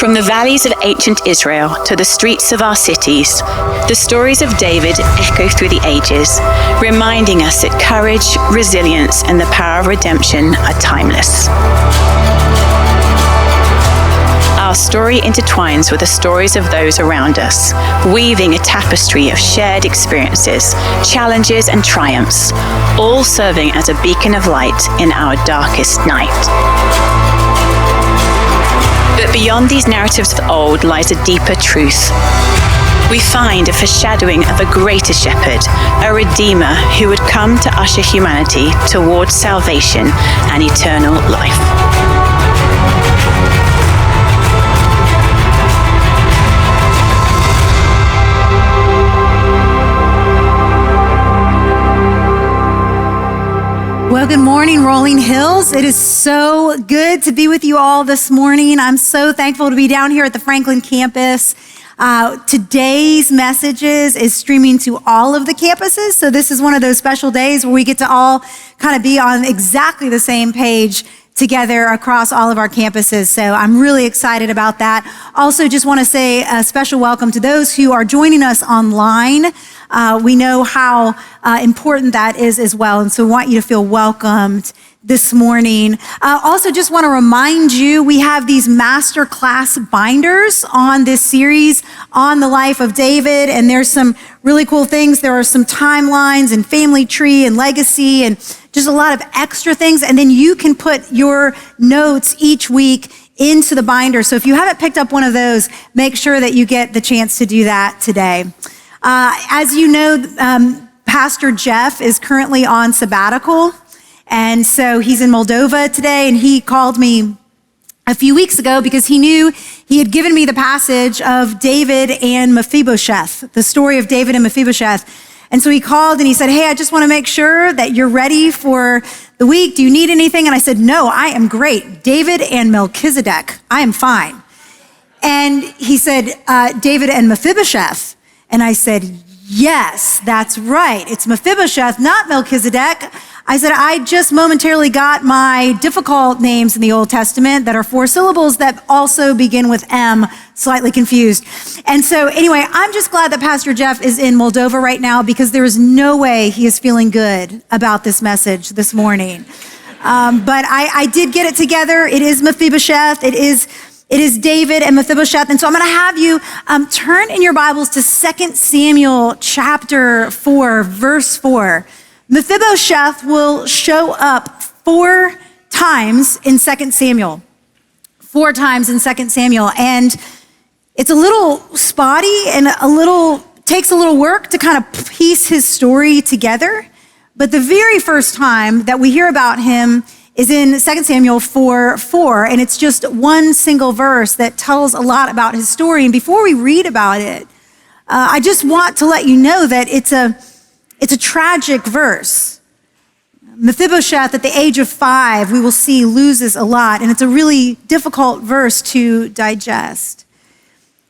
From the valleys of ancient Israel to the streets of our cities, the stories of David echo through the ages, reminding us that courage, resilience, and the power of redemption are timeless. Our story intertwines with the stories of those around us, weaving a tapestry of shared experiences, challenges, and triumphs, all serving as a beacon of light in our darkest night. But beyond these narratives of old lies a deeper truth. We find a foreshadowing of a greater shepherd, a redeemer who would come to usher humanity towards salvation and eternal life. Well, good morning, Rolling Hills. It is so good to be with you all this morning. I'm so thankful to be down here at the Franklin campus. Today's messages is streaming to all of the campuses. So this is one of those special days where we get to all kind of be on exactly the same page together across all of our campuses. So I'm really excited about that. Also, just want to say a special welcome to those who are joining us online. We know how important that is as well. And so we want you to feel welcomed this morning. Also, just want to remind you, we have these Masterclass binders on this series on the life of David. And there's some really cool things. There are some timelines and family tree and legacy and just a lot of extra things. And then you can put your notes each week into the binder. So if you haven't picked up one of those, make sure that you get the chance to do that today. As you know, Pastor Jeff is currently on sabbatical. And so he's in Moldova today, and he called me a few weeks ago because he knew he had given me the passage of David and Mephibosheth, the story of David and Mephibosheth. And so he called and he said, hey, I just want to make sure that you're ready for the week. Do you need anything? And I said, no, I am great. David and Melchizedek, I am fine. And he said, David and Mephibosheth. And I said, yes, that's right. It's Mephibosheth, not Melchizedek. I said, I just momentarily got my difficult names in the Old Testament that are 4 syllables that also begin with M, slightly confused. And so anyway, I'm just glad that Pastor Jeff is in Moldova right now because there is no way he is feeling good about this message this morning. But I did get it together. It is Mephibosheth. It is David and Mephibosheth. And so I'm going to have you turn in your Bibles to 2 Samuel chapter 4, verse 4. Mephibosheth will show up 4 times in 2 Samuel. 4 times in 2 Samuel. And it's a little spotty and takes a little work to kind of piece his story together. But the very first time that we hear about him is in 2 Samuel 4:4, and it's just one single verse that tells a lot about his story. And before we read about it, I just want to let you know that it's a tragic verse. Mephibosheth, at the age of 5, we will see, loses a lot, and it's a really difficult verse to digest.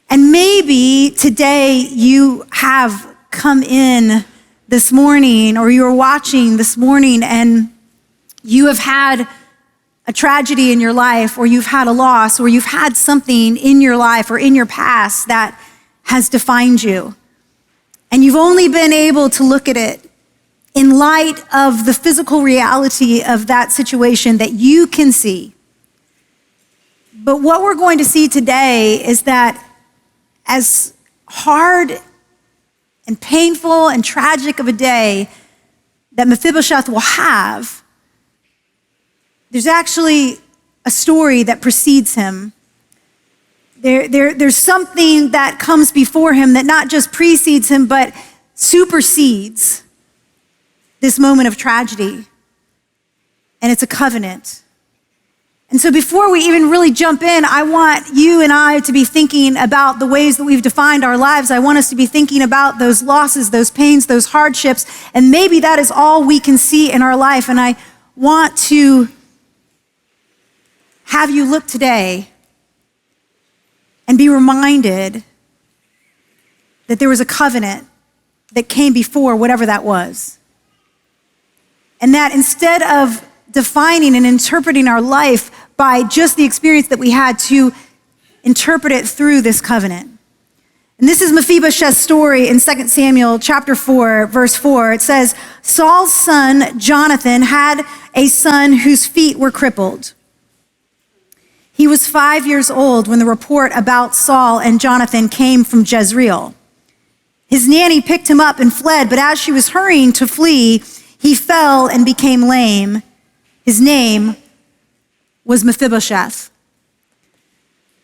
And maybe today you have come in this morning, or you're watching this morning, and you have had a tragedy in your life, or you've had a loss, or you've had something in your life or in your past that has defined you. And you've only been able to look at it in light of the physical reality of that situation that you can see. But what we're going to see today is that as hard and painful and tragic of a day that Mephibosheth will have, there's actually a story that precedes him. There's something that comes before him that not just precedes him, but supersedes this moment of tragedy. And it's a covenant. And so before we even really jump in, I want you and I to be thinking about the ways that we've defined our lives. I want us to be thinking about those losses, those pains, those hardships. And maybe that is all we can see in our life. And I want to have you look today and be reminded that there was a covenant that came before whatever that was. And that instead of defining and interpreting our life by just the experience that we had, to interpret it through this covenant. And this is Mephibosheth's story in 2 Samuel chapter 4, verse 4. It says, Saul's son, Jonathan, had a son whose feet were crippled. He was 5 years old when the report about Saul and Jonathan came from Jezreel. His nanny picked him up and fled, but as she was hurrying to flee, he fell and became lame. His name was Mephibosheth.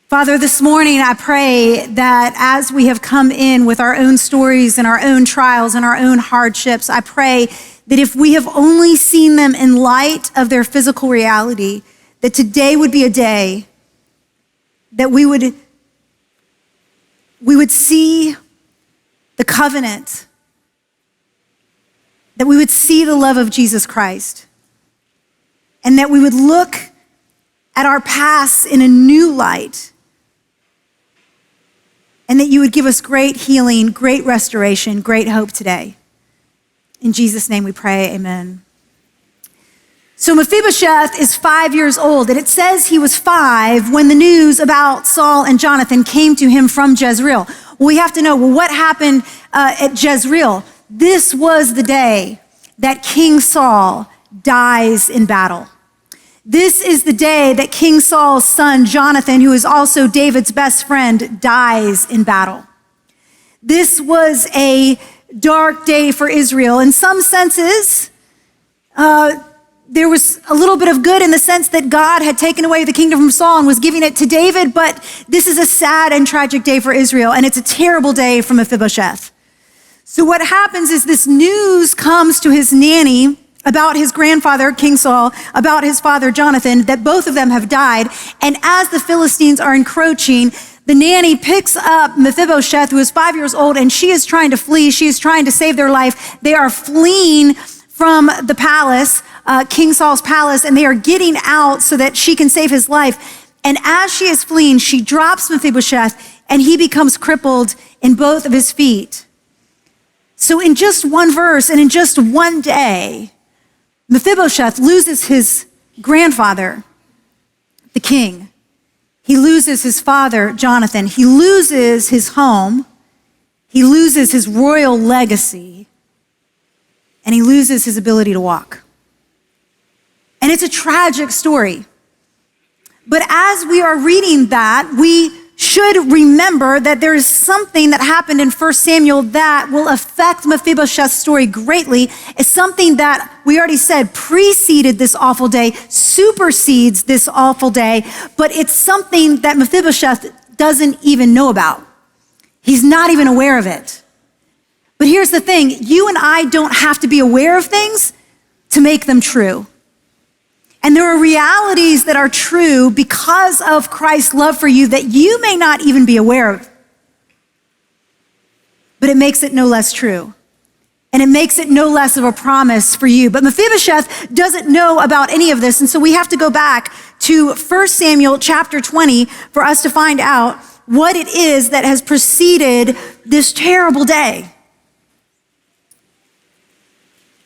Father, this morning I pray that as we have come in with our own stories and our own trials and our own hardships, I pray that if we have only seen them in light of their physical reality, that today would be a day that we would see the covenant, that we would see the love of Jesus Christ, and that we would look at our past in a new light, and that you would give us great healing, great restoration, great hope today. In Jesus' name we pray, amen. So Mephibosheth is 5 years old, and it says he was 5 when the news about Saul and Jonathan came to him from Jezreel. Well, we have to know, what happened at Jezreel? This was the day that King Saul dies in battle. This is the day that King Saul's son, Jonathan, who is also David's best friend, dies in battle. This was a dark day for Israel. In some senses, there was a little bit of good in the sense that God had taken away the kingdom from Saul and was giving it to David, but this is a sad and tragic day for Israel, and it's a terrible day for Mephibosheth. So what happens is this news comes to his nanny about his grandfather, King Saul, about his father, Jonathan, that both of them have died. And as the Philistines are encroaching, the nanny picks up Mephibosheth, who is 5 years old, and she is trying to flee. She is trying to save their life. They are fleeing from the palace, King Saul's palace, and they are getting out so that she can save his life. And as she is fleeing, she drops Mephibosheth, and he becomes crippled in both of his feet. So in just one verse and in just one day, Mephibosheth loses his grandfather, the king. He loses his father, Jonathan. He loses his home. He loses his royal legacy. And he loses his ability to walk. And it's a tragic story. But as we are reading that, we should remember that there is something that happened in 1 Samuel that will affect Mephibosheth's story greatly. It's something that we already said preceded this awful day, supersedes this awful day, but it's something that Mephibosheth doesn't even know about. He's not even aware of it. But here's the thing, you and I don't have to be aware of things to make them true. And there are realities that are true because of Christ's love for you that you may not even be aware of. But it makes it no less true. And it makes it no less of a promise for you. But Mephibosheth doesn't know about any of this. And so we have to go back to 1 Samuel chapter 20 for us to find out what it is that has preceded this terrible day.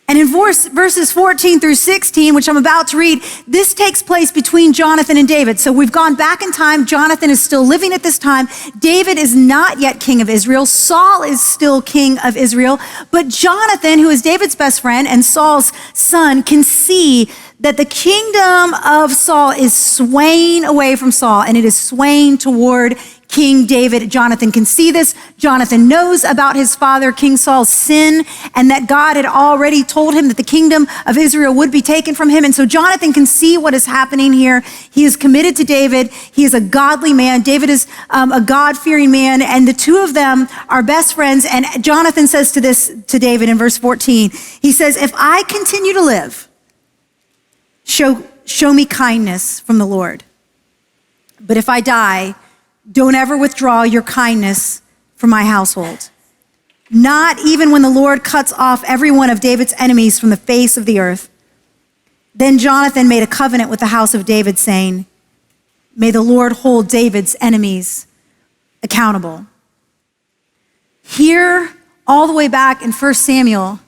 And in verses 14 through 16, which I'm about to read, this takes place between Jonathan and David. So we've gone back in time. Jonathan is still living at this time. David is not yet king of Israel. Saul is still king of Israel. But Jonathan, who is David's best friend and Saul's son, can see that the kingdom of Saul is swaying away from Saul, and it is swaying toward King David. Jonathan can see this. Jonathan knows about his father, King Saul's sin, and that God had already told him that the kingdom of Israel would be taken from him. And so Jonathan can see what is happening here. He is committed to David. He is a godly man. David is a God-fearing man, and the two of them are best friends. And Jonathan says to David in verse 14, he says, "If I continue to live, show me kindness from the Lord. But if I die, don't ever withdraw your kindness from my household. Not even when the Lord cuts off every one of David's enemies from the face of the earth." Then Jonathan made a covenant with the house of David, saying, "May the Lord hold David's enemies accountable." Here, all the way back in 1 Samuel,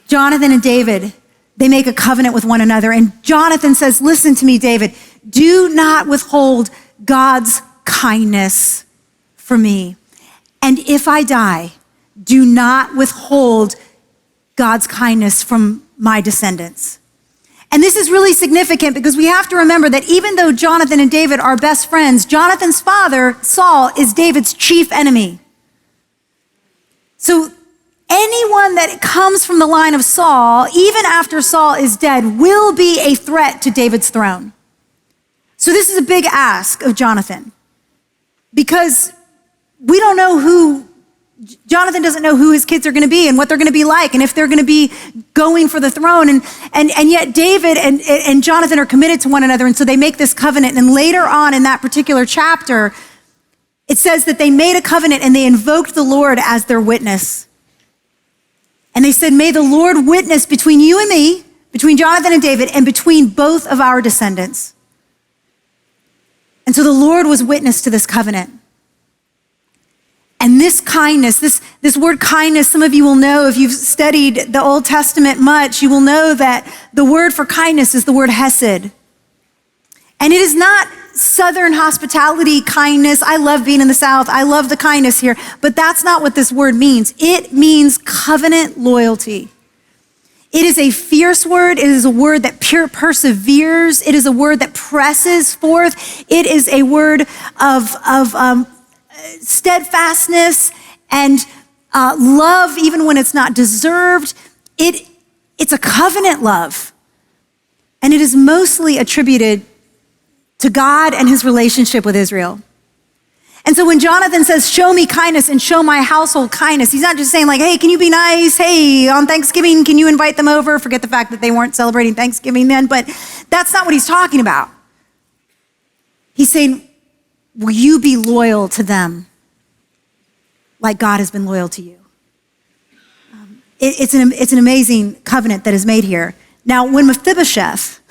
Jonathan and David, they make a covenant with one another. And Jonathan says, "Listen to me, David. Do not withhold God's kindness for me. And if I die, do not withhold God's kindness from my descendants. And this is really significant because we have to remember that even though Jonathan and David are best friends, Jonathan's father, Saul, is David's chief enemy. So anyone that comes from the line of Saul, even after Saul is dead, will be a threat to David's throne. So this is a big ask of Jonathan because we don't know Jonathan doesn't know who his kids are going to be and what they're going to be like and if they're going to be going for the throne. And yet David and Jonathan are committed to one another. And so they make this covenant. And later on in that particular chapter, it says that they made a covenant and they invoked the Lord as their witness. And they said, may the Lord witness between you and me, between Jonathan and David, and between both of our descendants. And so the Lord was witness to this covenant. And this kindness, this word kindness, some of you will know if you've studied the Old Testament much, you will know that the word for kindness is the word hesed. And it is not Southern hospitality kindness. I love being in the South. I love the kindness here. But that's not what this word means. It means covenant loyalty. It is a fierce word. It is a word that perseveres. It is a word that presses forth. It is a word of steadfastness and love, even when it's not deserved. It's a covenant love. And it is mostly attributed to God and his relationship with Israel. And so when Jonathan says, show me kindness and show my household kindness, he's not just saying like, hey, can you be nice? Hey, on Thanksgiving, can you invite them over? Forget the fact that they weren't celebrating Thanksgiving then, but that's not what he's talking about. He's saying, will you be loyal to them like God has been loyal to you? It's an amazing covenant that is made here. Now, when Mephibosheth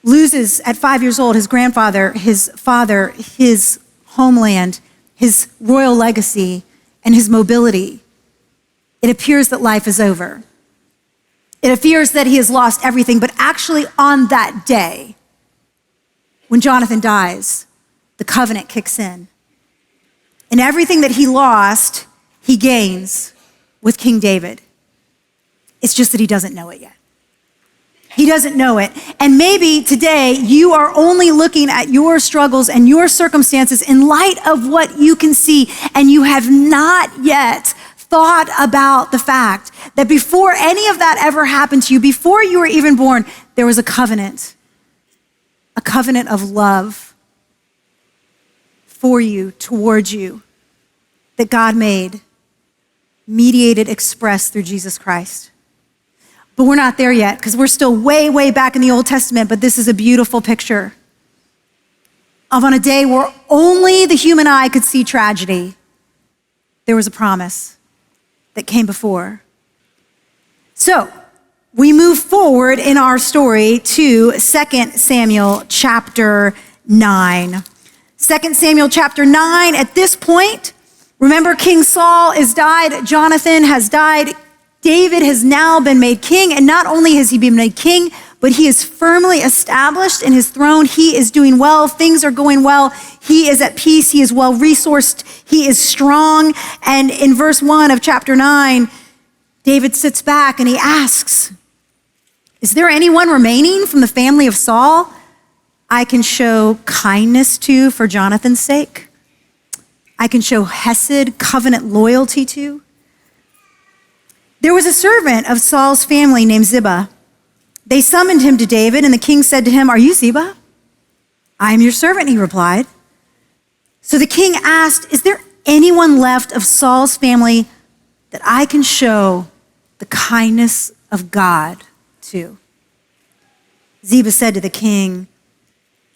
loses at 5 years old his grandfather, his father, his homeland, his royal legacy, and his mobility, it appears that life is over. It appears that he has lost everything, but actually on that day, when Jonathan dies, the covenant kicks in. And everything that he lost, he gains with King David. It's just that he doesn't know it yet. He doesn't know it. And maybe today you are only looking at your struggles and your circumstances in light of what you can see, and you have not yet thought about the fact that before any of that ever happened to you, before you were even born, there was a covenant of love for you, towards you, that God made, mediated, expressed through Jesus Christ. But we're not there yet because we're still way, way back in the Old Testament, but this is a beautiful picture of on a day where only the human eye could see tragedy, there was a promise that came before. So we move forward in our story to 2 Samuel chapter 9. 2 Samuel chapter 9, at this point, remember King Saul has died, Jonathan has died, David has now been made king, and not only has he been made king, but he is firmly established in his throne. He is doing well. Things are going well. He is at peace. He is well-resourced. He is strong. And in verse 1 of chapter 9, David sits back and he asks, is there anyone remaining from the family of Saul I can show kindness to for Jonathan's sake? I can show hesed, covenant loyalty to? There was a servant of Saul's family named Ziba. They summoned him to David, and the king said to him, are you Ziba? I am your servant, he replied. So the king asked, is there anyone left of Saul's family that I can show the kindness of God to? Ziba said to the king,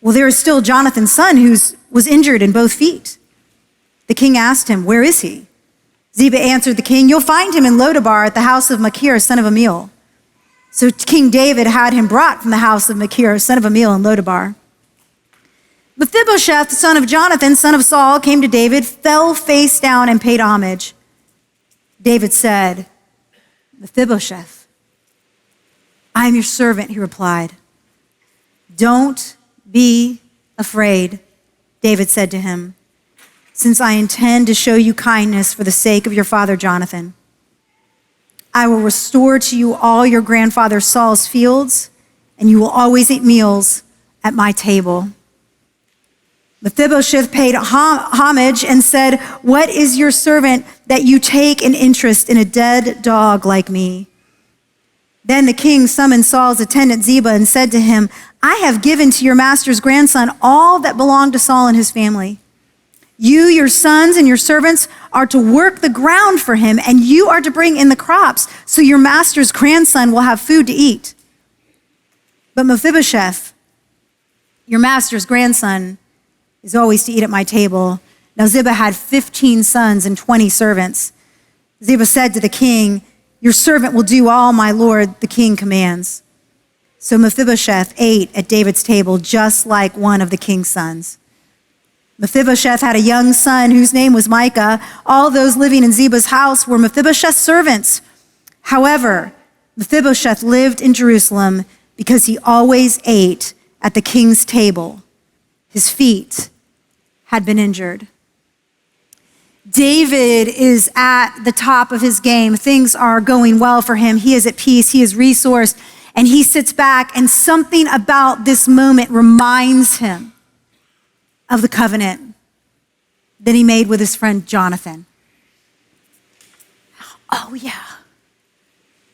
well, there is still Jonathan's son who was injured in both feet. The king asked him, where is he? Ziba answered the king, you'll find him in Lodabar at the house of Machir, son of Amiel. So King David had him brought from the house of Machir, son of Amiel in Lodabar. Mephibosheth, the son of Jonathan, son of Saul, came to David, fell face down and paid homage. David said, Mephibosheth, I am your servant, he replied. Don't be afraid, David said to him, "Since I intend to show you kindness for the sake of your father Jonathan, I will restore to you all your grandfather Saul's fields, and you will always eat meals at my table." Mephibosheth paid homage and said, "What is your servant that you take an interest in a dead dog like me?" Then the king summoned Saul's attendant Ziba and said to him, "I have given to your master's grandson all that belonged to Saul and his family. You, your sons, and your servants are to work the ground for him, and you are to bring in the crops, so your master's grandson will have food to eat. But Mephibosheth, your master's grandson, is always to eat at my table." Now Ziba had 15 sons and 20 servants. Ziba said to the king, "Your servant will do all my lord the king commands." So Mephibosheth ate at David's table just like one of the king's sons. Mephibosheth had a young son whose name was Micah. All those living in Ziba's house were Mephibosheth's servants. However, Mephibosheth lived in Jerusalem because he always ate at the king's table. His feet had been injured. David is at the top of his game. Things are going well for him. He is at peace. He is resourced. And he sits back, and something about this moment reminds him of the covenant that he made with his friend Jonathan. Oh, yeah.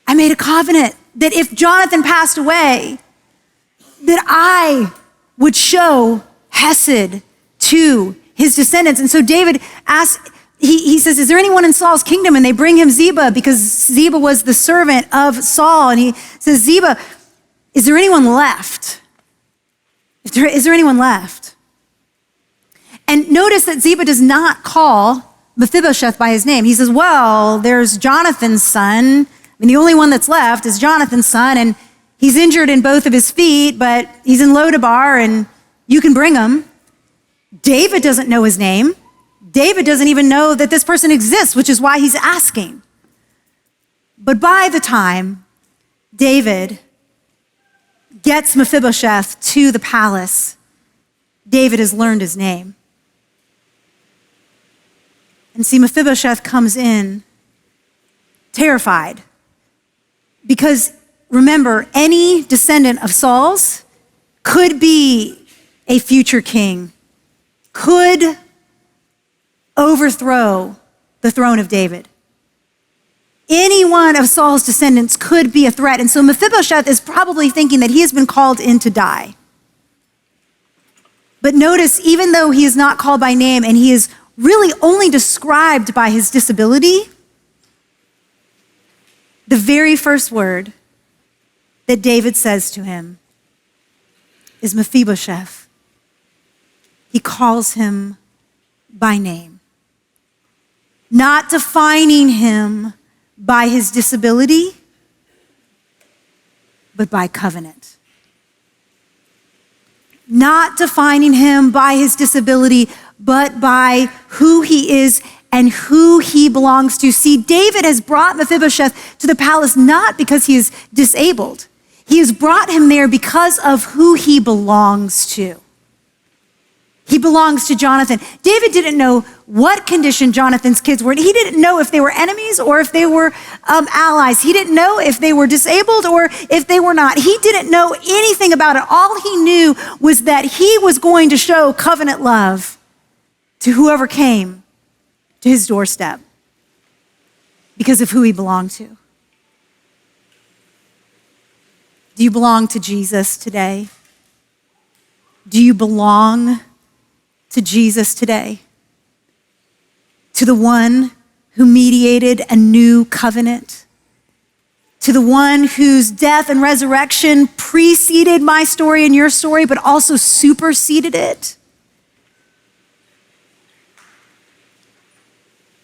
I made a covenant that if Jonathan passed away, that I would show Hesed to his descendants. And so David asks, he says, "Is there anyone in Saul's kingdom?" And they bring him Ziba, because Ziba was the servant of Saul. And he says, "Ziba, is there anyone left? Is there anyone left?" And notice that Ziba does not call Mephibosheth by his name. He says, "Well, there's Jonathan's son. I mean, the only one that's left is Jonathan's son, and he's injured in both of his feet, but he's in Lodabar, and you can bring him." David doesn't know his name. David doesn't even know that this person exists, which is why he's asking. But by the time David gets Mephibosheth to the palace, David has learned his name. And see, Mephibosheth comes in terrified, because remember, any descendant of Saul's could be a future king, could overthrow the throne of David. Any one of Saul's descendants could be a threat. And so Mephibosheth is probably thinking that he has been called in to die. But notice, even though he is not called by name and he is really only described by his disability, the very first word that David says to him is Mephibosheth. He calls him by name, not defining him by his disability, but by covenant. Not defining him by his disability, but by who he is and who he belongs to. See, David has brought Mephibosheth to the palace not because he is disabled. He has brought him there because of who he belongs to. He belongs to Jonathan. David didn't know what condition Jonathan's kids were in. He didn't know if they were enemies or if they were allies. He didn't know if they were disabled or if they were not. He didn't know anything about it. All he knew was that he was going to show covenant love to whoever came to his doorstep because of who he belonged to. Do you belong to Jesus today? Do you belong to Jesus today? To the one who mediated a new covenant? To the one whose death and resurrection preceded my story and your story, but also superseded it?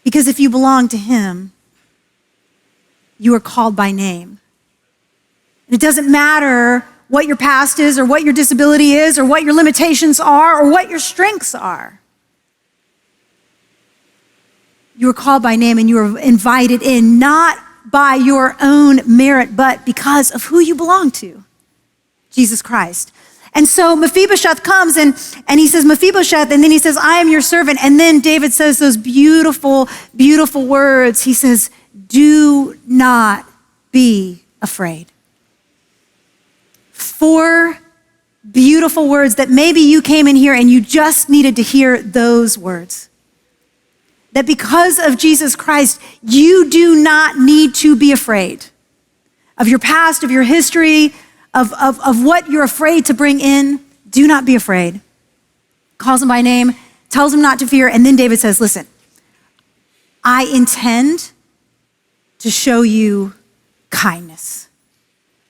Because if you belong to him, you are called by name. And it doesn't matter what your past is or what your disability is or what your limitations are or what your strengths are. You are called by name and you are invited in, not by your own merit, but because of who you belong to, Jesus Christ. And so Mephibosheth comes and he says, Mephibosheth, and then he says, I am your servant. And then David says those beautiful, beautiful words. He says, do not be afraid. 4 beautiful words that maybe you came in here and you just needed to hear those words. That because of Jesus Christ, you do not need to be afraid of your past, of your history, of what you're afraid to bring in. Do not be afraid. Calls him by name, tells him not to fear, and then David says, listen, I intend to show you kindness.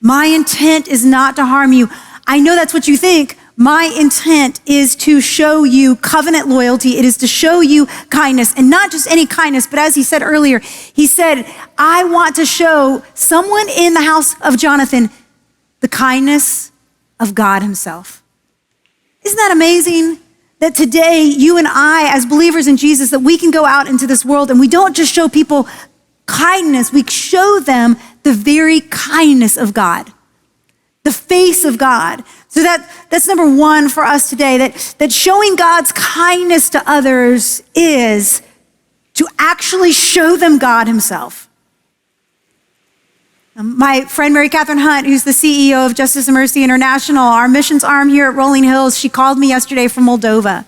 My intent is not to harm you. I know that's what you think. My intent is to show you covenant loyalty. It is to show you kindness, and not just any kindness, but as he said earlier, he said, I want to show someone in the house of Jonathan the kindness of God himself. Isn't that amazing? That today, you and I, as believers in Jesus, that we can go out into this world and we don't just show people kindness, we show them the very kindness of God, the face of God. So that's number 1 for us today, that showing God's kindness to others is to actually show them God himself. My friend Mary Catherine Hunt, who's the CEO of Justice and Mercy International, our missions arm here at Rolling Hills, she called me yesterday from Moldova.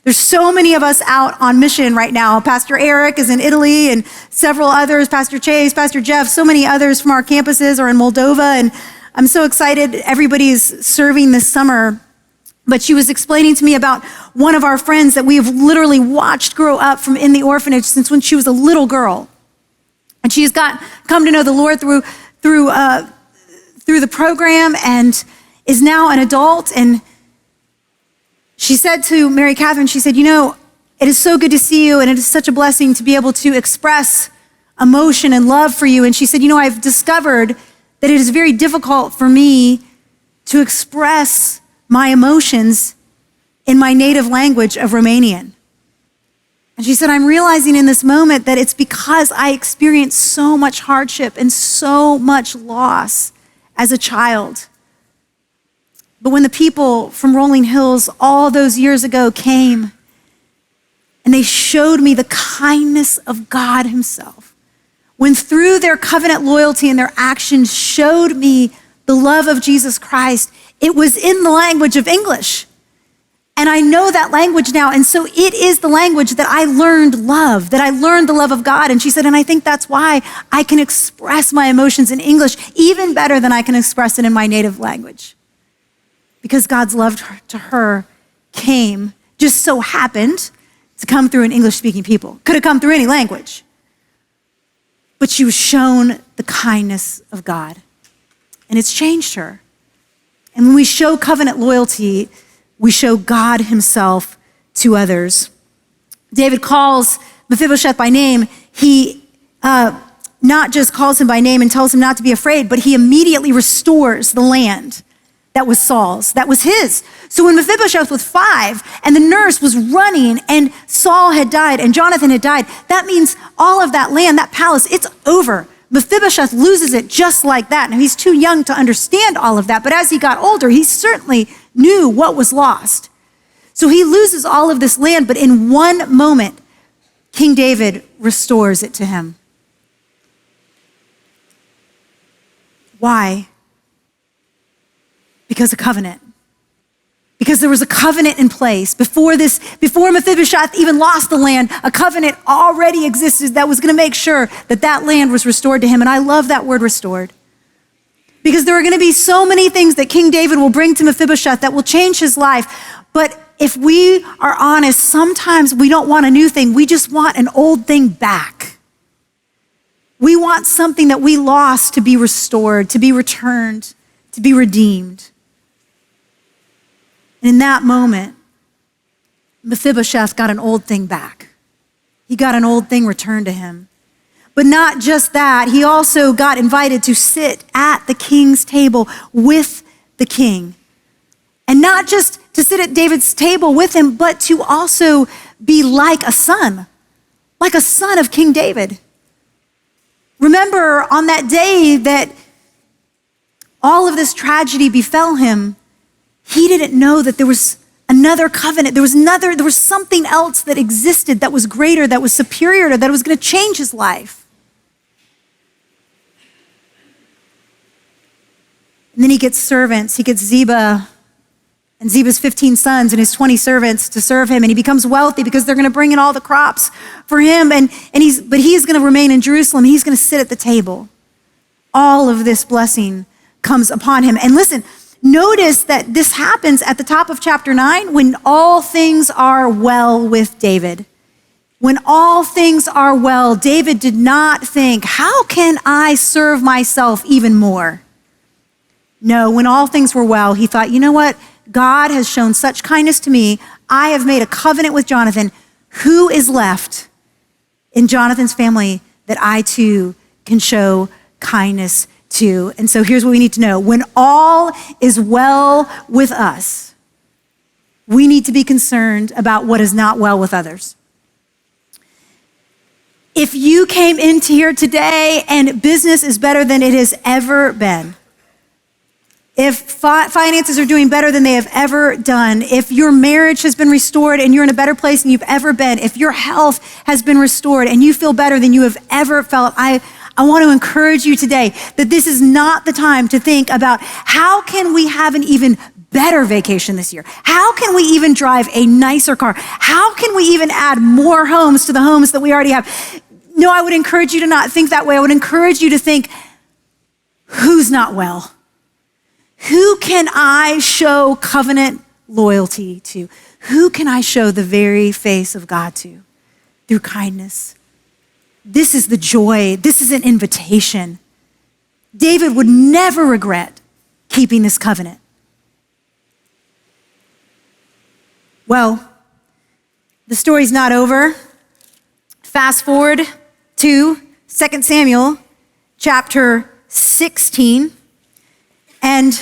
There's so many of us out on mission right now. Pastor Eric is in Italy and several others, Pastor Chase, Pastor Jeff, so many others from our campuses are in Moldova. And I'm so excited everybody's serving this summer. But she was explaining to me about one of our friends that we have literally watched grow up from in the orphanage since when she was a little girl. And she's come to know the Lord through the program and is now an adult. And she said to Mary Catherine, she said, it is so good to see you, and it is such a blessing to be able to express emotion and love for you. And she said, I've discovered that it is very difficult for me to express my emotions in my native language of Romanian. And she said, I'm realizing in this moment that it's because I experienced so much hardship and so much loss as a child. But when the people from Rolling Hills all those years ago came and they showed me the kindness of God himself, when through their covenant loyalty and their actions showed me the love of Jesus Christ, it was in the language of English. And I know that language now. And so it is the language that I learned love, that I learned the love of God. And she said, and I think that's why I can express my emotions in English even better than I can express it in my native language. Because God's love to her came, just so happened to come through an English-speaking people. Could have come through any language. But she was shown the kindness of God. And it's changed her. And when we show covenant loyalty, we show God himself to others. David calls Mephibosheth by name. He not just calls him by name and tells him not to be afraid, but he immediately restores the land that was Saul's, that was his. So when Mephibosheth was 5 and the nurse was running and Saul had died and Jonathan had died, that means all of that land, that palace, it's over. Mephibosheth loses it just like that. Now, he's too young to understand all of that, but as he got older, he certainly knew what was lost. So he loses all of this land, but in one moment, King David restores it to him. Why? Because of covenant. Because there was a covenant in place. Before Mephibosheth even lost the land, a covenant already existed that was going to make sure that that land was restored to him. And I love that word restored. Because there are going to be so many things that King David will bring to Mephibosheth that will change his life. But if we are honest, sometimes we don't want a new thing. We just want an old thing back. We want something that we lost to be restored, to be returned, to be redeemed. And in that moment, Mephibosheth got an old thing back. He got an old thing returned to him. But not just that, he also got invited to sit at the king's table with the king. And not just to sit at David's table with him, but to also be like a son of King David. Remember, on that day that all of this tragedy befell him, he didn't know that there was another covenant. There was something else that existed that was greater, that was superior, that was going to change his life. And then he gets servants. He gets Ziba and Ziba's 15 sons and his 20 servants to serve him. And he becomes wealthy because they're going to bring in all the crops for him. But he's going to remain in Jerusalem. He's going to sit at the table. All of this blessing comes upon him. And listen, notice that this happens at the top of chapter 9 when all things are well with David. When all things are well, David did not think, how can I serve myself even more? No, when all things were well, he thought, you know what? God has shown such kindness to me. I have made a covenant with Jonathan. Who is left in Jonathan's family that I too can show kindness to? And so here's what we need to know. When all is well with us, we need to be concerned about what is not well with others. If you came into here today and business is better than it has ever been, if finances are doing better than they have ever done, if your marriage has been restored and you're in a better place than you've ever been, if your health has been restored and you feel better than you have ever felt, I want to encourage you today that this is not the time to think about how can we have an even better vacation this year? How can we even drive a nicer car? How can we even add more homes to the homes that we already have? No, I would encourage you to not think that way. I would encourage you to think, who's not well? Who can I show covenant loyalty to? Who can I show the very face of God to? Through kindness. This is the joy. This is an invitation. David would never regret keeping this covenant. Well, the story's not over. Fast forward to 2 Samuel chapter 16. And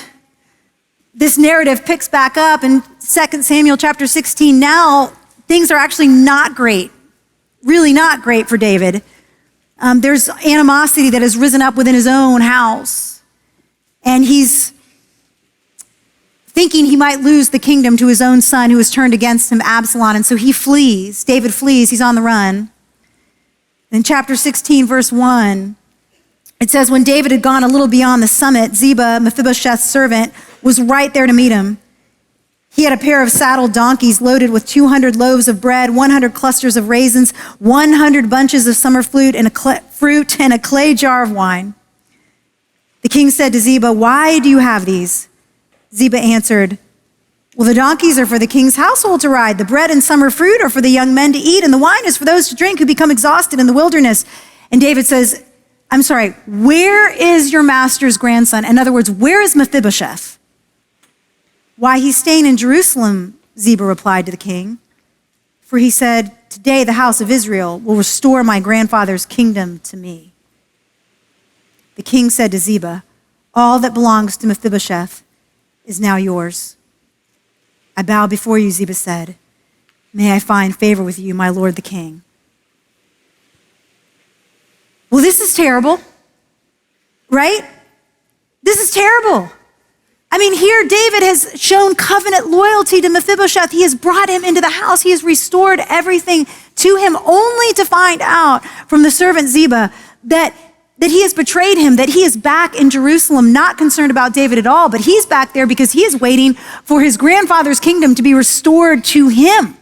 this narrative picks back up in 2 Samuel chapter 16. Now, things are actually not great, really not great for David. There's animosity that has risen up within his own house. And he's thinking he might lose the kingdom to his own son who has turned against him, Absalom. And so he flees. David flees. He's on the run. In chapter 16, verse 1, it says, when David had gone a little beyond the summit, Ziba, Mephibosheth's servant, was right there to meet him. He had a pair of saddled donkeys loaded with 200 loaves of bread, 100 clusters of raisins, 100 bunches of summer fruit, and a clay jar of wine. The king said to Ziba, why do you have these? Ziba answered, well, the donkeys are for the king's household to ride. The bread and summer fruit are for the young men to eat, and the wine is for those to drink who become exhausted in the wilderness. And David says, I'm sorry, where is your master's grandson? In other words, where is Mephibosheth? Why, he's staying in Jerusalem, Ziba replied to the king. For he said, today the house of Israel will restore my grandfather's kingdom to me. The king said to Ziba, all that belongs to Mephibosheth is now yours. I bow before you, Ziba said. May I find favor with you, my lord the king. Well, this is terrible, right? This is terrible. I mean, here David has shown covenant loyalty to Mephibosheth. He has brought him into the house. He has restored everything to him, only to find out from the servant Ziba that he has betrayed him, that he is back in Jerusalem, not concerned about David at all, but he's back there because he is waiting for his grandfather's kingdom to be restored to him.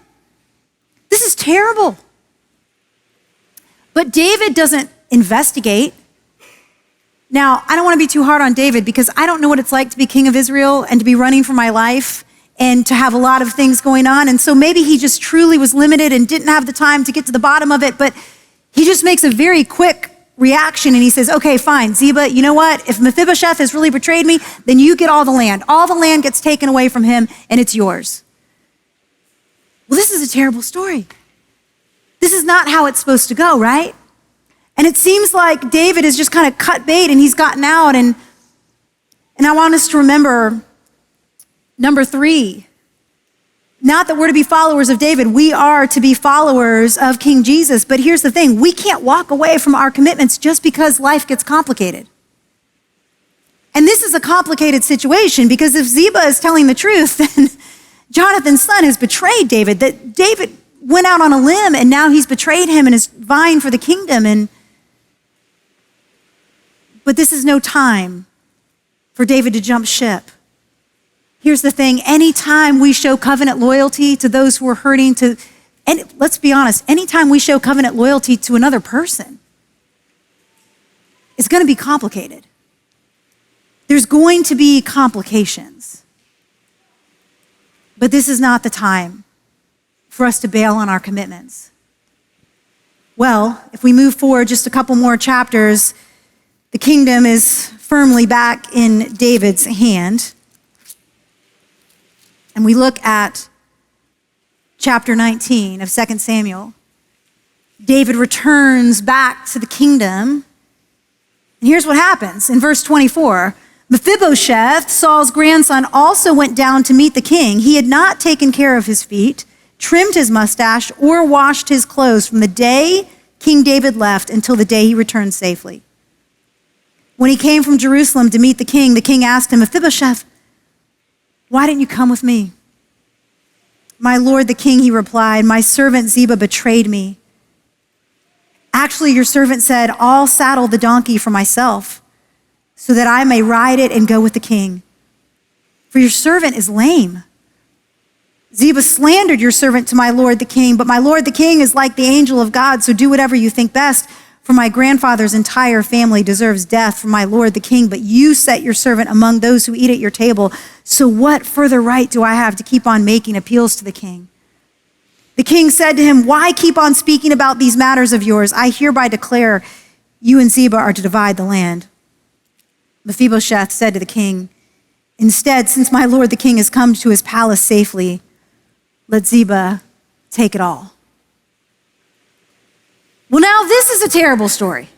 This is terrible. But David doesn't investigate. Now, I don't want to be too hard on David because I don't know what it's like to be king of Israel and to be running for my life and to have a lot of things going on. And so maybe he just truly was limited and didn't have the time to get to the bottom of it, but he just makes a very quick reaction and he says, okay, fine, Ziba, you know what? If Mephibosheth has really betrayed me, then you get all the land. All the land gets taken away from him and it's yours. Well, this is a terrible story. This is not how it's supposed to go, right? And it seems like David has just kind of cut bait and he's gotten out. And I want us to remember, number 3, not that we're to be followers of David. We are to be followers of King Jesus. But here's the thing. We can't walk away from our commitments just because life gets complicated. And this is a complicated situation because if Ziba is telling the truth, then Jonathan's son has betrayed David, that David went out on a limb and now he's betrayed him and is vying for the kingdom. But this is no time for David to jump ship. Here's the thing, anytime we show covenant loyalty to those who are hurting, and let's be honest, anytime we show covenant loyalty to another person, it's going to be complicated. There's going to be complications. But this is not the time for us to bail on our commitments. Well, if we move forward just a couple more chapters, the kingdom is firmly back in David's hand. And we look at chapter 19 of 2 Samuel. David returns back to the kingdom. And here's what happens in verse 24. Mephibosheth, Saul's grandson, also went down to meet the king. He had not taken care of his feet, trimmed his mustache, or washed his clothes from the day King David left until the day he returned safely. When he came from Jerusalem to meet the king asked him, Mephibosheth, why didn't you come with me? My lord the king, he replied, my servant Ziba betrayed me. Actually, your servant said, I'll saddle the donkey for myself so that I may ride it and go with the king. For your servant is lame. Ziba slandered your servant to my lord the king, but my lord the king is like the angel of God, so do whatever you think best. For my grandfather's entire family deserves death from my lord the king, but you set your servant among those who eat at your table. So what further right do I have to keep on making appeals to the king? The king said to him, why keep on speaking about these matters of yours? I hereby declare you and Ziba are to divide the land. Mephibosheth said to the king, instead, since my lord the king has come to his palace safely, let Ziba take it all. Well, now this is a terrible story.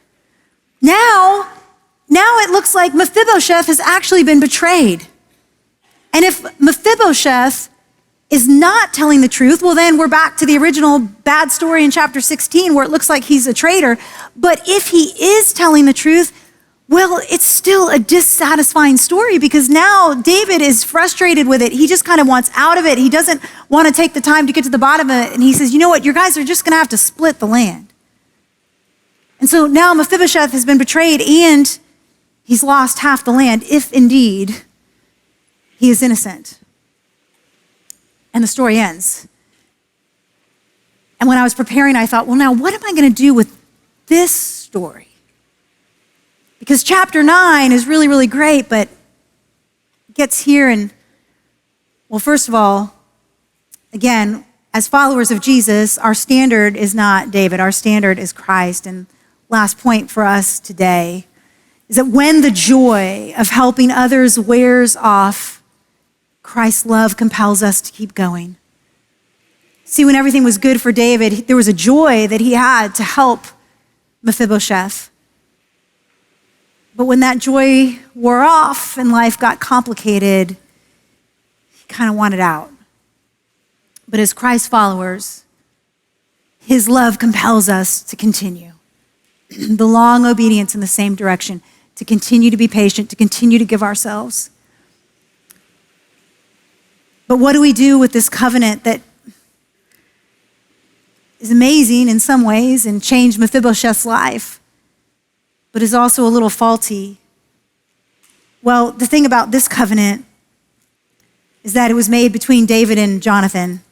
Now it looks like Mephibosheth has actually been betrayed. And if Mephibosheth is not telling the truth, well, then we're back to the original bad story in chapter 16 where it looks like he's a traitor. But if he is telling the truth, well, it's still a dissatisfying story because now David is frustrated with it. He just kind of wants out of it. He doesn't want to take the time to get to the bottom of it. And he says, you know what, you guys are just going to have to split the land. And so now Mephibosheth has been betrayed and he's lost half the land, if indeed he is innocent. And the story ends. And when I was preparing, I thought, well, now what am I going to do with this story? Because chapter 9 is really, really great, but it gets here and, well, first of all, again, as followers of Jesus, our standard is not David, our standard is Christ. And last point for us today is that when the joy of helping others wears off, Christ's love compels us to keep going. See, when everything was good for David, there was a joy that he had to help Mephibosheth. But when that joy wore off and life got complicated, he kind of wanted out. But as Christ followers, his love compels us to continue. The long obedience in the same direction, to continue to be patient, to continue to give ourselves. But what do we do with this covenant that is amazing in some ways and changed Mephibosheth's life, but is also a little faulty? Well, the thing about this covenant is that it was made between David and Jonathan,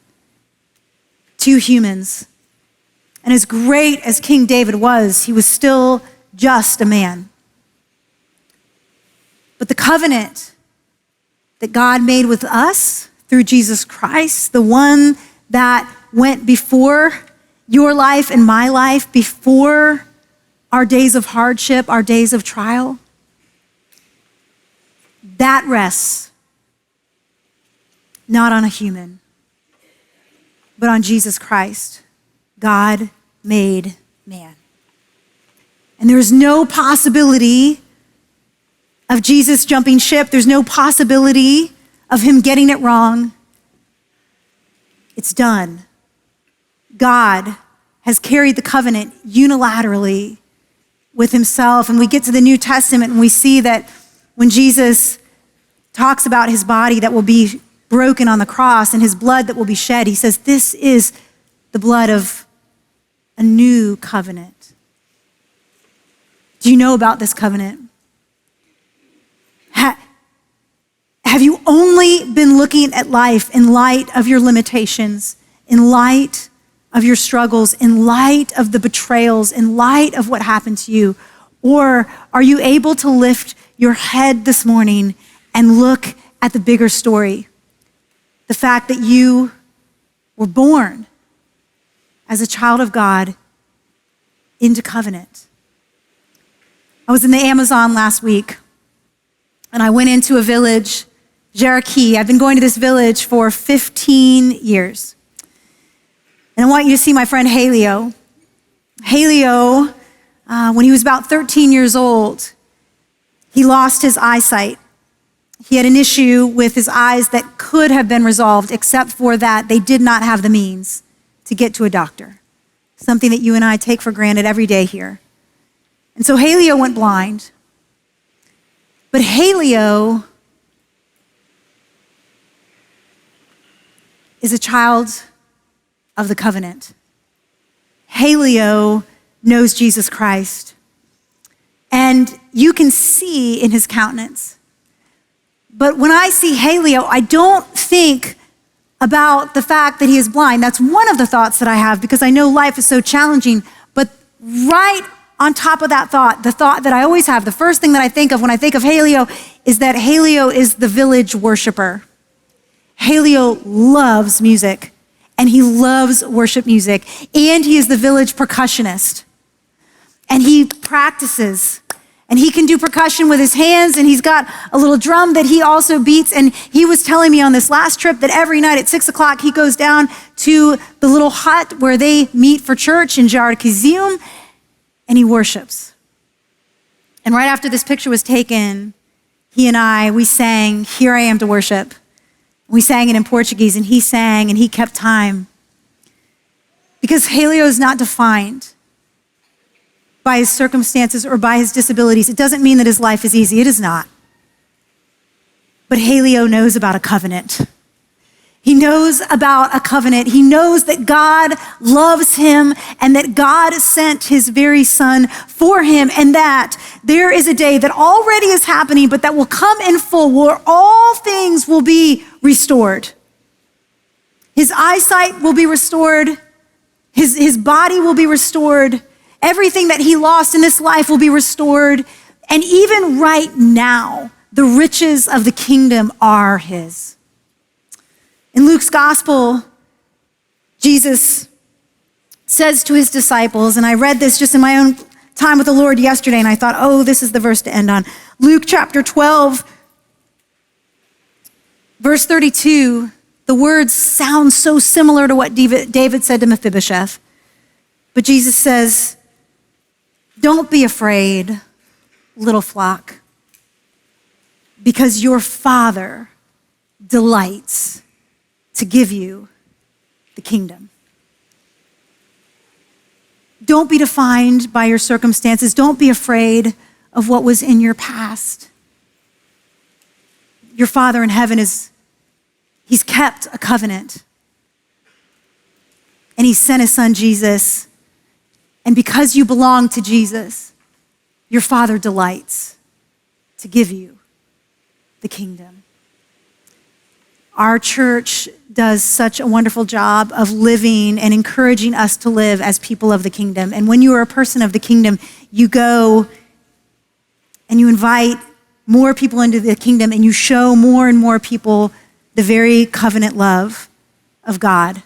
two humans. And as great as King David was, he was still just a man. But the covenant that God made with us through Jesus Christ, the one that went before your life and my life, before our days of hardship, our days of trial, that rests not on a human, but on Jesus Christ, God made man. And there is no possibility of Jesus jumping ship. There's no possibility of him getting it wrong. It's done. God has carried the covenant unilaterally with himself. And we get to the New Testament and we see that when Jesus talks about his body that will be broken on the cross and his blood that will be shed, he says, this is the blood of a new covenant. Do you know about this covenant? Have you only been looking at life in light of your limitations, in light of your struggles, in light of the betrayals, in light of what happened to you? Or are you able to lift your head this morning and look at the bigger story? The fact that you were born as a child of God into covenant. I was in the Amazon last week, and I went into a village, Cherokee. I've been going to this village for 15 years. And I want you to see my friend Halio. Halio, when he was about 13 years old, he lost his eyesight. He had an issue with his eyes that could have been resolved, except for that they did not have the means to get to a doctor, something that you and I take for granted every day here. And so Halio went blind. But Halio is a child of the covenant. Halio knows Jesus Christ. And you can see in his countenance. But when I see Halio, I don't think about the fact that he is blind. That's one of the thoughts that I have because I know life is so challenging. But right on top of that thought, the thought that I always have, the first thing that I think of when I think of Halio is that Halio is the village worshiper. Halio loves music, and he loves worship music, and he is the village percussionist. And he practices, and he can do percussion with his hands, and he's got a little drum that he also beats. And he was telling me on this last trip that every night at 6 o'clock, he goes down to the little hut where they meet for church in Jarkizium, and he worships. And right after this picture was taken, he and I, we sang, "Here I Am to Worship." We sang it in Portuguese, and he sang, and he kept time. Because Halio is not defined by his circumstances or by his disabilities. It doesn't mean that his life is easy. It is not. But Halio knows about a covenant. He knows about a covenant. He knows that God loves him and that God sent his very son for him, and that there is a day that already is happening, but that will come in full where all things will be restored. His eyesight will be restored. His body will be restored. Everything that he lost in this life will be restored. And even right now, the riches of the kingdom are his. In Luke's gospel, Jesus says to his disciples, and I read this just in my own time with the Lord yesterday, and I thought, oh, this is the verse to end on. Luke chapter 12, verse 32, the words sound so similar to what David said to Mephibosheth. But Jesus says, "Don't be afraid, little flock, because your Father delights to give you the kingdom." Don't be defined by your circumstances. Don't be afraid of what was in your past. Your Father in heaven he's kept a covenant. And he sent his son Jesus. And because you belong to Jesus, your Father delights to give you the kingdom. Our church does such a wonderful job of living and encouraging us to live as people of the kingdom. And when you are a person of the kingdom, you go and you invite more people into the kingdom, and you show more and more people the very covenant love of God.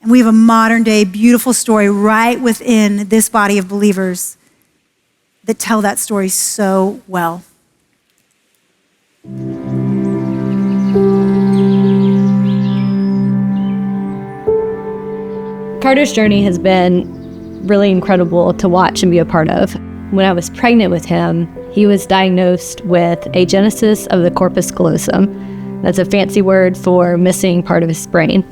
And we have a modern day beautiful story right within this body of believers that tell that story so well. Carter's journey has been really incredible to watch and be a part of. When I was pregnant with him, he was diagnosed with agenesis of the corpus callosum. That's a fancy word for missing part of his brain.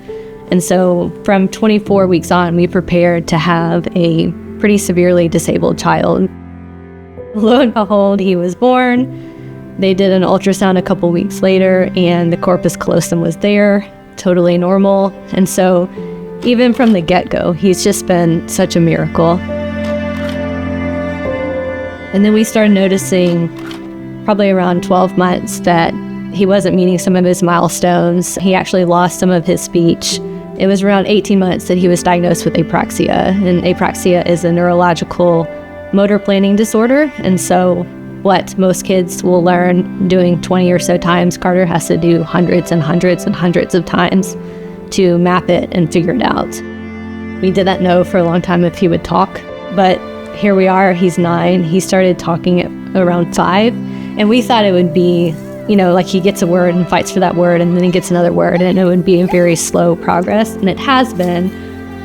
And so from 24 weeks on, we prepared to have a pretty severely disabled child. Lo and behold, he was born. They did an ultrasound a couple weeks later, and the corpus callosum was there, totally normal. And so even from the get-go, he's just been such a miracle. And then we started noticing probably around 12 months that he wasn't meeting some of his milestones. He actually lost some of his speech. It was around 18 months that he was diagnosed with apraxia. And apraxia is a neurological motor planning disorder. And so what most kids will learn doing 20 or so times, Carter has to do hundreds and hundreds and hundreds of times to map it and figure it out. We didn't know for a long time if he would talk, but here we are, he's 9. He started talking at around 5, and we thought it would be, like he gets a word and fights for that word, and then he gets another word, and it would be a very slow progress, and it has been,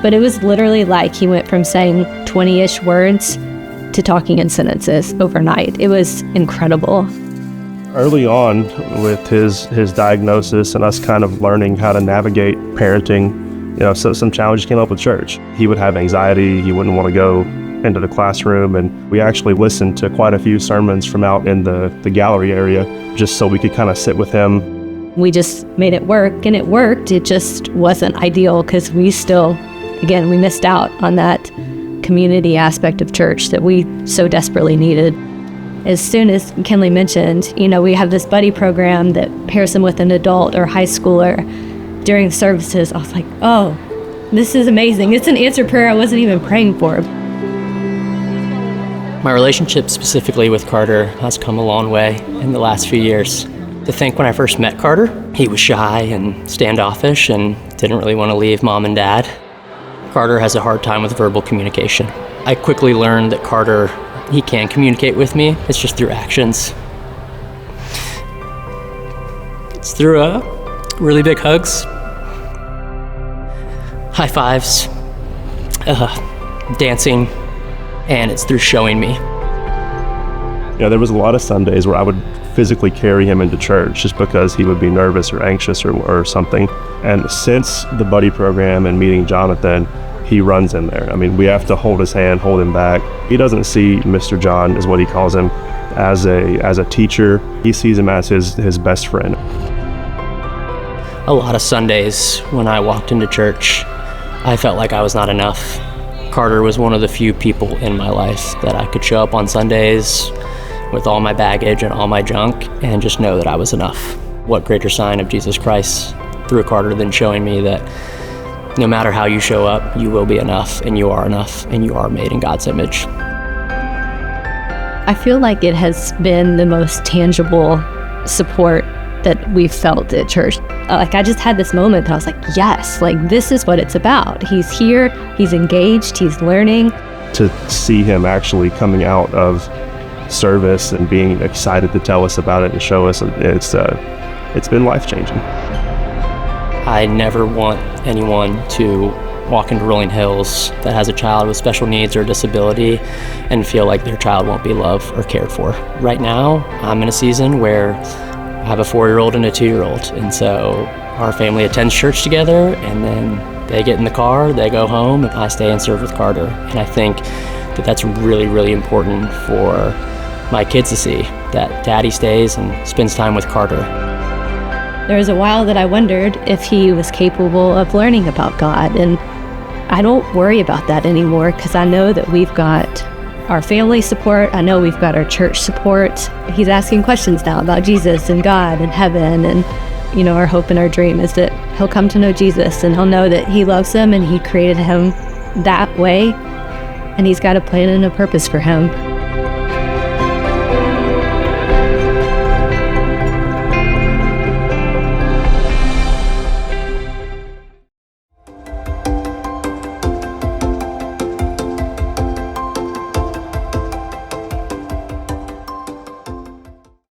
but it was literally like he went from saying 20-ish words to talking in sentences overnight. It was incredible. Early on with his diagnosis and us kind of learning how to navigate parenting, so some challenges came up with church. He would have anxiety, he wouldn't want to go into the classroom, and we actually listened to quite a few sermons from out in the gallery area just so we could kind of sit with him. We just made it work, and it worked. It just wasn't ideal because we missed out on that community aspect of church that we so desperately needed. As soon as Kenley mentioned, we have this buddy program that pairs him with an adult or high schooler during services, I was like, oh, this is amazing. It's an answered prayer I wasn't even praying for. My relationship specifically with Carter has come a long way in the last few years. To think when I first met Carter, he was shy and standoffish and didn't really want to leave mom and dad. Carter has a hard time with verbal communication. I quickly learned that Carter, he can communicate with me. It's just through actions. It's through really big hugs, high fives, dancing, and it's through showing me. There was a lot of Sundays where I would physically carry him into church just because he would be nervous or anxious or something. And since the buddy program and meeting Jonathan, he runs in there. We have to hold his hand, hold him back. He doesn't see Mr. John, is what he calls him, as a teacher. He sees him as his best friend. A lot of Sundays when I walked into church, I felt like I was not enough. Carter was one of the few people in my life that I could show up on Sundays with all my baggage and all my junk and just know that I was enough. What greater sign of Jesus Christ through Carter than showing me that no matter how you show up, you will be enough, and you are made in God's image. I feel like it has been the most tangible support that we've felt at church. I just had this moment that I was like, yes, this is what it's about. He's here, he's engaged, he's learning. To see him actually coming out of service and being excited to tell us about it and show us, it's been life-changing. I never want anyone to walk into Rolling Hills that has a child with special needs or disability and feel like their child won't be loved or cared for. Right now, I'm in a season where I have a 4-year-old and a 2-year-old, and so our family attends church together, and then they get in the car, they go home, and I stay and serve with Carter. And I think that that's really, really important for my kids to see, that Daddy stays and spends time with Carter. There was a while that I wondered if he was capable of learning about God, and I don't worry about that anymore because I know that we've got our family support. I know we've got our church support. He's asking questions now about Jesus and God and heaven, and our hope and our dream is that he'll come to know Jesus and he'll know that he loves him and he created him that way, and he's got a plan and a purpose for him.